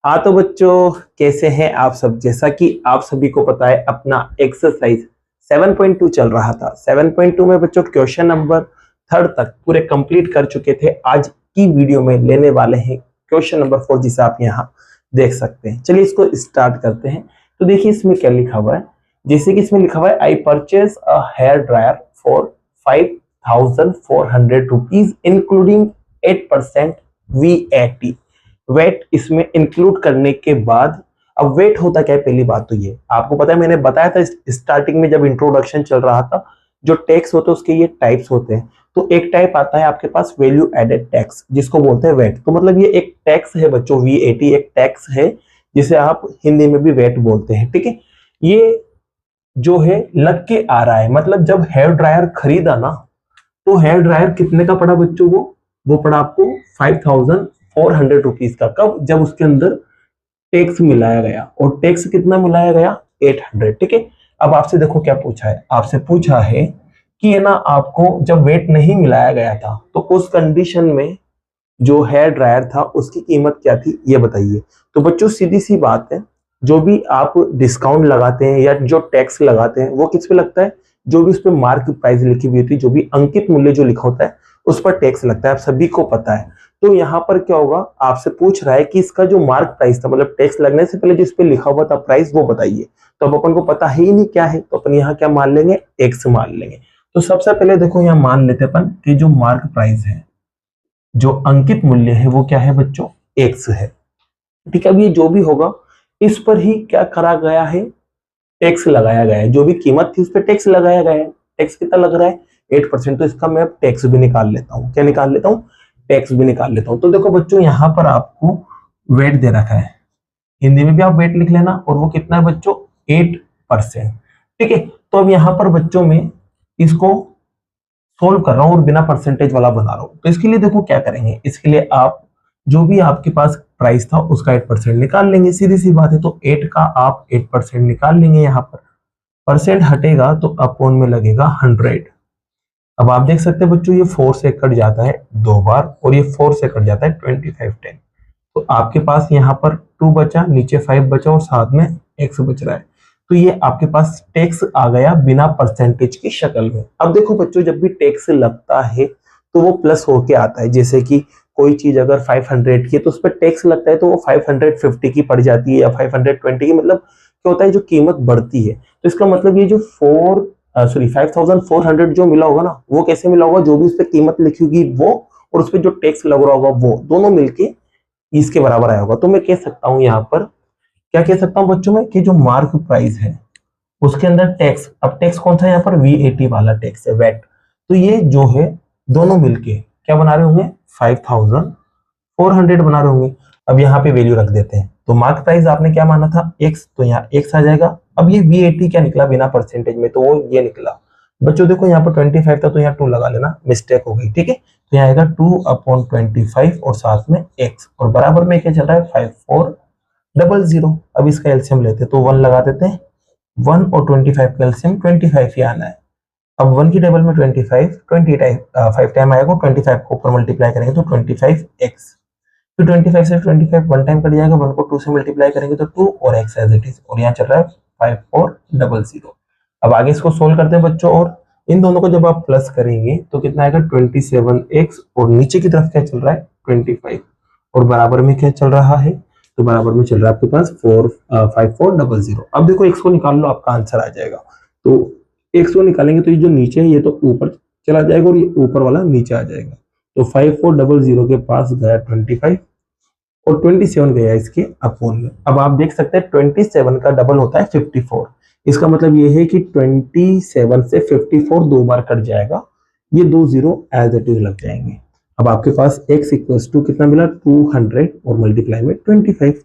हाँ तो बच्चों, कैसे हैं आप सब। जैसा कि आप सभी को पता है, अपना एक्सरसाइज 7.2 चल रहा था। 7.2 में बच्चों क्वेश्चन नंबर 3 तक पूरे कंप्लीट कर चुके थे। आज की वीडियो में लेने वाले हैं क्वेश्चन नंबर 4, जिसे आप यहाँ देख सकते हैं। चलिए इसको स्टार्ट करते हैं। तो देखिए इसमें क्या लिखा हुआ है। जैसे कि इसमें लिखा हुआ है, I purchase a hair dryer for 5,400 rupees including 8% VAT। VAT इसमें इंक्लूड करने के बाद, अब वेट होता क्या है, पहली बात तो ये आपको पता है, मैंने बताया था स्टार्टिंग में जब इंट्रोडक्शन चल रहा था। जो टैक्स होते हैं उसके ये टाइप्स होते हैं। तो एक टाइप आता है आपके पास वैल्यू एडेड टैक्स, जिसको बोलते हैं वेट। तो मतलब ये एक टैक्स है बच्चों, VAT एक टैक्स है, जिसे आप हिंदी में भी वेट बोलते हैं। ठीक है, ये जो है लग के आ रहा है। मतलब जब हेयर ड्रायर खरीदा ना, तो हेयर ड्रायर कितने का पड़ा बच्चों? वो पड़ा आपको 5,400 रुपीज का। कब? जब उसके अंदर टैक्स मिलाया गया। और टैक्स कितना मिलाया गया? 800। ठीक है, अब आपसे देखो क्या पूछा है। आपसे पूछा है कि है ना, आपको जब वेट नहीं मिलाया गया था तो उस कंडीशन में जो हेयर ड्रायर था उसकी कीमत क्या थी, ये बताइए। तो बच्चों सीधी सी बात है, जो भी आप डिस्काउंट लगाते हैं या जो टैक्स लगाते हैं वो किस पे लगता है? जो भी उस पर मार्क प्राइस लिखी हुई होती है, जो भी अंकित मूल्य जो लिखा होता है, उस पर टैक्स लगता है। आप सभी को पता है। तो यहाँ पर क्या होगा, आपसे पूछ रहा है कि इसका जो मार्क प्राइस था, मतलब टैक्स लगने से पहले जो इस पे लिखा हुआ था प्राइस, वो बताइए। तो अब अपन को पता है ही नहीं क्या है, तो अपन यहाँ क्या मान लेंगे? एक्स मान लेंगे। तो सबसे पहले देखो यहाँ मान लेते अपन कि जो मार्क प्राइस है, जो अंकित मूल्य है, वो क्या है बच्चों? एक्स है। ठीक है, अब ये जो भी होगा इस पर ही क्या करा गया है? टैक्स लगाया गया है। जो भी कीमत थी उस पर टैक्स लगाया गया है। टैक्स कितना लग रहा है? 8%। तो इसका मैं अब टैक्स भी निकाल लेता हूँ। क्या निकाल लेता हूँ? टैक्स भी निकाल लेता हूँ। तो देखो बच्चों, यहाँ पर आपको वेट दे रखा है, हिंदी में भी आप वेट लिख लेना। और वो कितना है बच्चों? 8%। ठीक है, तो अब यहाँ पर बच्चों में इसको सोल्व कर रहा हूँ और बिना परसेंटेज वाला बना रहा हूँ। तो इसके लिए देखो क्या करेंगे, इसके लिए आप जो भी आपके पास प्राइस था उसका 8% निकाल लेंगे। सीधी सी बात है। तो 8 का आप 8% निकाल लेंगे। यहाँ पर परसेंट हटेगा तो अपॉन में लगेगा 100। अब आप देख सकते हैं बच्चों, ये 4 से कट जाता है 2 बार, और ये 4 से कट जाता है 25 10। तो आपके पास यहाँ पर 2 बचा, नीचे 5 बचा, और साथ में x बच रहा है। तो ये आपके पास टैक्स आ गया बिना परसेंटेज की शक्ल में। अब देखो बच्चों, जब भी टैक्स लगता है तो वो प्लस होके आता है। जैसे कि कोई चीज अगर 500 की है तो उस पर टैक्स लगता है, तो वो 550 की पड़ जाती है या 520 की। मतलब क्या होता है, जो कीमत बढ़ती है। तो इसका मतलब ये जो 5,400 जो मिला होगा ना, वो कैसे मिला होगा? जो भी उस पर कीमत लिखी होगी वो, और उस पर जो टैक्स लग रहा होगा वो, दोनों मिलके इसके बराबर आया होगा। तो मैं कह सकता हूं यहाँ पर, क्या कह सकता हूं बच्चों में, कि जो मार्क प्राइस है उसके अंदर टैक्स, अब टैक्स कौन सा है यहाँ पर? VAT वाला टैक्स है, वेट। तो ये जो है दोनों मिलके क्या बना रहे होंगे? 5,400 बना रहे होंगे। अब यहाँ पे वैल्यू रख देते हैं। तो मार्क प्राइस आपने क्या माना था? एक्स, तो यहाँ एक्स आ जाएगा। अब ये VAT क्या निकला बिना परसेंटेज में? तो वो ये निकला। बच्चों देखो यहाँ पर 25 था तो यहाँ 2 लगा लेना, मिस्टेक हो गई। ठीक है, तो यहाँ आएगा 2/25 और साथ में एक्स, और बराबर में क्या चल रहा है? 5,400। अब इसका एलसीएम लेते हैं तो 1 लगा देते हैं। 1 और 25 का एलसीएम 25 ही आना है। अब 1 की टेबल में 25, 5 टाइम आएगा, 25 को ऊपर मल्टीप्लाई करेंगे तो 25x। तो 25 से 25 1 टाइम कट जाएगा, 1 को 2 से मल्टीप्लाई करेंगे तो 2 और x एज इट इज। और यहाँ चल रहा है 5,400। अब आगे इसको सोल्व करते हैं बच्चों, और इन दोनों को जब आप प्लस करेंगे तो कितना आएगा? 27x, और नीचे की तरफ क्या चल रहा है? 25, और बराबर में क्या चल रहा है? तो बराबर में चल रहा है आपके पास 5,400। अब देखो x को निकाल लो, आपका आंसर आ जाएगा। तो x को निकालेंगे तो ये जो नीचे है ये तो ऊपर चला जाएगा, और ये ऊपर वाला नीचे आ जाएगा। तो 5,400 के पास गया 25, और 27 गया इसके अपोन में। अब आप देख सकते हैं 27 का डबल होता है 54। इसका मतलब ये है कि 27 से 54 2 बार कट जाएगा, ये 2 0 एज इट इज लग जाएंगे। अब आपके पास x इक्वल्स टू कितना मिला? 200 और मल्टीप्लाई में 25।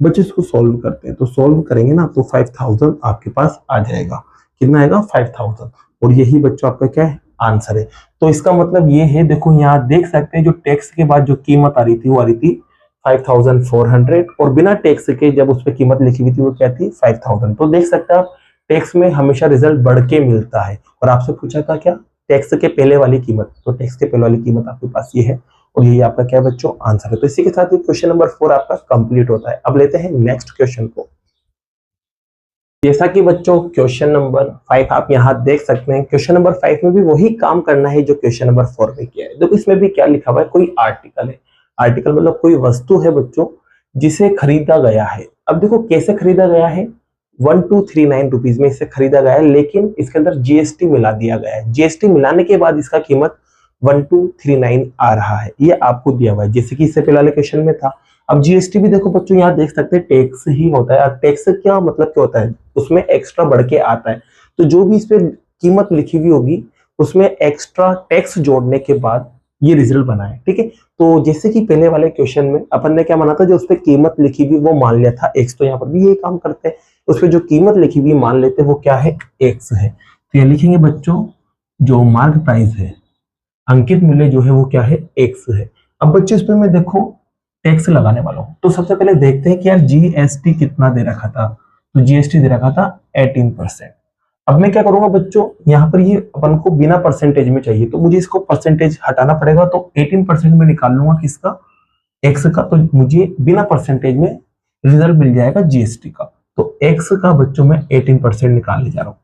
बच्चे इसको सॉल्व करते हैं, तो सॉल्व करेंगे ना तो 5,000 आपके पास आ जाएगा। कितना आएगा? 5,000। और यही बच्चों आपका क्या है? आंसर है। तो इसका मतलब ये है, देखो यहाँ देख सकते हैं जो टैक्स के बाद जो कीमत आ रही थी वो आ रही थी 5,400, और बिना टैक्स के जब उस पर कीमत लिखी हुई थी वो क्या थी? 5,000। तो देख सकते हैं आप, टैक्स में हमेशा रिजल्ट बढ़ के मिलता है। और आपसे पूछा था क्या? टैक्स के पहले वाली कीमत। तो टैक्स के पहले वाली कीमत आपके पास ये है, और यही आपका क्या बच्चों आंसर है। तो इसी के साथ ही क्वेश्चन नंबर 4 आपका कंप्लीट होता है। अब लेते हैं नेक्स्ट क्वेश्चन को। जैसा कि बच्चों क्वेश्चन नंबर 5 आप यहाँ देख सकते हैं, क्वेश्चन नंबर 5 में भी वही काम करना है जो क्वेश्चन नंबर 4 में किया है। देखो इसमें भी क्या लिखा हुआ है, कोई आर्टिकल है, आर्टिकल मतलब कोई वस्तु है बच्चों जिसे खरीदा गया है। अब देखो कैसे खरीदा गया है, 1239 रुपीज में इसे खरीदा गया है, लेकिन इसके अंदर जीएसटी मिला दिया गया है। जीएसटी मिलाने के बाद इसका कीमत 1239 आ रहा है, ये आपको दिया हुआ है जैसे कि इससे पहले क्वेश्चन में था। अब जीएसटी भी देखो बच्चों यहाँ देख सकते हैं टैक्स ही होता है। टैक्स क्या मतलब क्या होता है, उसमें एक्स्ट्रा बढ़ के आता है। तो जो भी इस पे कीमत लिखी हुई होगी उसमें एक्स्ट्रा टैक्स जोड़ने के बाद ये रिजल्ट बना है, ठीक है। तो जैसे कि पहले वाले क्वेश्चन में अपन ने क्या माना था, जो उस पर कीमत लिखी हुई वो मान लिया था एक्स, तो यहाँ पर भी ये काम करते हैं, उस पर जो कीमत लिखी हुई मान लेते हैं वो क्या है एक्स है। तो ये लिखेंगे बच्चों जो मार्क प्राइस है, अंकित मूल्य जो है वो क्या है एक्स है। अब बच्चों इस पर मैं देखो टैक्स लगाने वाला हूं, तो सबसे पहले देखते हैं कि यार जीएसटी कितना दे रखा था। तो जीएसटी दे रखा था 18%। अब मैं क्या करूंगा बच्चों, यहाँ पर ये अपन को बिना परसेंटेज में चाहिए, तो मुझे इसको परसेंटेज हटाना पड़ेगा। तो 18% में निकाल लूंगा किसका, एक्स का, तो मुझे बिना परसेंटेज में रिजल्ट मिल जाएगा जीएसटी का। तो एक्स का बच्चों में 18% निकालने जा रहा हूँ।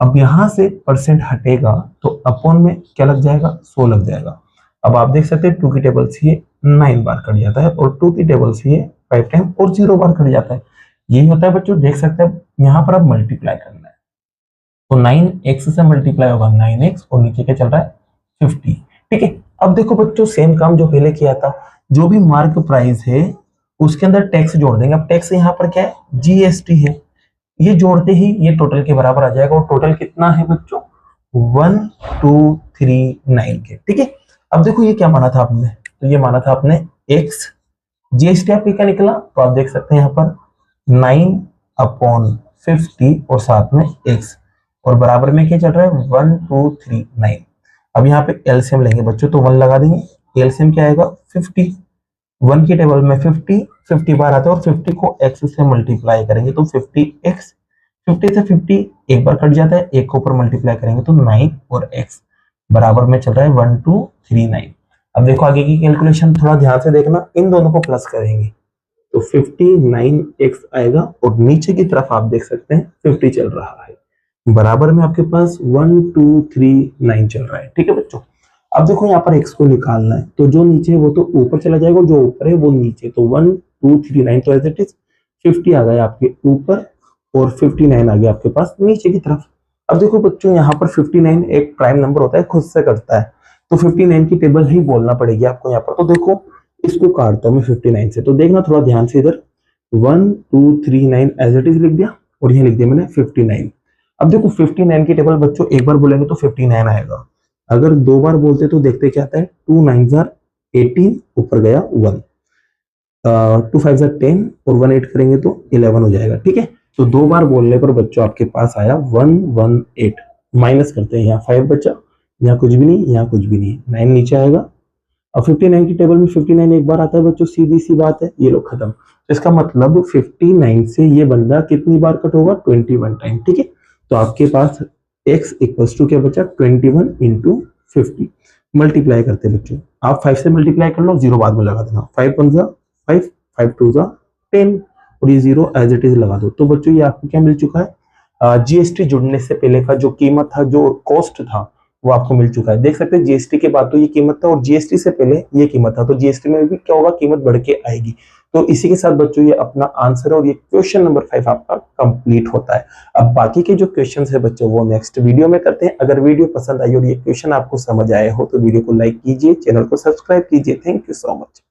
अब यहां से परसेंट हटेगा तो अपॉन में क्या लग जाएगा 100 लग जाएगा। अब आप देख सकते हैं 2 की टेबल से ये 9 बार कट जाता है और 2 की टेबल से ये 5 टाइम और 0 बार कट जाता है। यही होता है बच्चों, देख सकते हैं यहाँ पर अब मल्टीप्लाई करना है, तो 9x से मल्टीप्लाई होगा 9x और नीचे क्या चल रहा है 50, ठीक है। अब देखो बच्चों सेम काम जो पहले किया था, जो भी मार्क प्राइस है उसके अंदर टैक्स जोड़ देंगे। अब टैक्स यहाँ पर क्या है जीएसटी है, ये जोड़ते ही ये टोटल के बराबर आ जाएगा। और टोटल कितना है बच्चों 1239 के, ठीक है। अब देखो ये क्या माना था आपने, तो ये माना था आपने x, जीएसटी आपका क्या निकला, तो आप देख सकते हैं यहाँ पर 9/50 और साथ में x और बराबर में क्या चल रहा है 1239। अब यहाँ पे एलसीएम लेंगे बच्चों, तो 1 लगा देंगे, एलसीएम क्या आएगा 50, 1 की टेबल में 50 बार आता है और 50 को x से मल्टीप्लाई करेंगे तो 50x, 50 से 50 एक बार कट जाता है, एक को ऊपर मल्टीप्लाई करेंगे तो 9 और x बराबर में चल रहा है 1239। अब देखो आगे की कैलकुलेशन थोड़ा ध्यान से देखना, इन दोनों को प्लस करेंगे तो 59x आएगा और नीचे की तरफ आप देख सकते हैं 50 चल रहा है, बराबर में आपके पास 1239 चल रहा है, ठीक है बच्चों। अब देखो यहाँ पर x को निकालना है, तो जो नीचे है वो तो ऊपर चला जाएगा और जो ऊपर है वो नीचे, तो 1239 तो एज इट इज 50 आ गया आपके ऊपर और 59 आ गया आपके पास नीचे की तरफ। अब देखो बच्चों यहाँ पर 59 एक प्राइम नंबर होता है, खुद से करता है, तो 59 की टेबल ही बोलना पड़ेगी आपको यहाँ पर। तो देखो इसको काटता हूँ मैं 59 से, तो देखना थोड़ा ध्यान से, इधर 1239 एज इट इज लिख दिया और ये लिख दिया मैंने 59। अब देखो 59 की टेबल बच्चों एक बार बोलेंगे तो 59 आएगा, अगर 2 बार बोलते तो देखते क्या आता है 2 9 18 ऊपर गया 1, 2 5 10 और 1 8 करेंगे तो 11 हो जाएगा, ठीक है। तो 2 बार बोलने पर बच्चों आपके पास आया 118, माइनस करते हैं, यहाँ 5 बचा, यहाँ कुछ भी नहीं, यहाँ कुछ भी नहीं, 9 नीचे आएगा। अब 59 की टेबल में 59 एक बार आता है बच्चों, सीधी सी बात है, ये लोग खत्म। तो इसका मतलब 59 से ये बंदा कितनी बार कट होगा 21 टाइम, ठीक है। तो आपके पास x इक्वल्स टू क्या बचा 21 इंटू 50, मल्टीप्लाई करते बच्चों, आप 5 से मल्टीप्लाई कर लो, 0 बाद में लगा देना, 5 1 5, 5 2 10 और ये 0 एज इट इज लगा दो। तो बच्चों ये आपको क्या मिल चुका है, जीएसटी जुड़ने से पहले का जो कीमत था, जो कॉस्ट था, वो आपको मिल चुका है। देख सकते हैं जीएसटी के बाद तो ये कीमत था और जीएसटी से पहले ये कीमत था, तो जीएसटी में भी क्या होगा कीमत बढ़ के आएगी। तो इसी के साथ बच्चों ये अपना आंसर है और ये क्वेश्चन नंबर 5 आपका कंप्लीट होता है। अब बाकी के जो क्वेश्चंस है बच्चों वो नेक्स्ट वीडियो में करते हैं। अगर वीडियो पसंद आई और ये क्वेश्चन आपको समझ आए हो तो वीडियो को लाइक कीजिए, चैनल को सब्सक्राइब कीजिए। Thank you so much.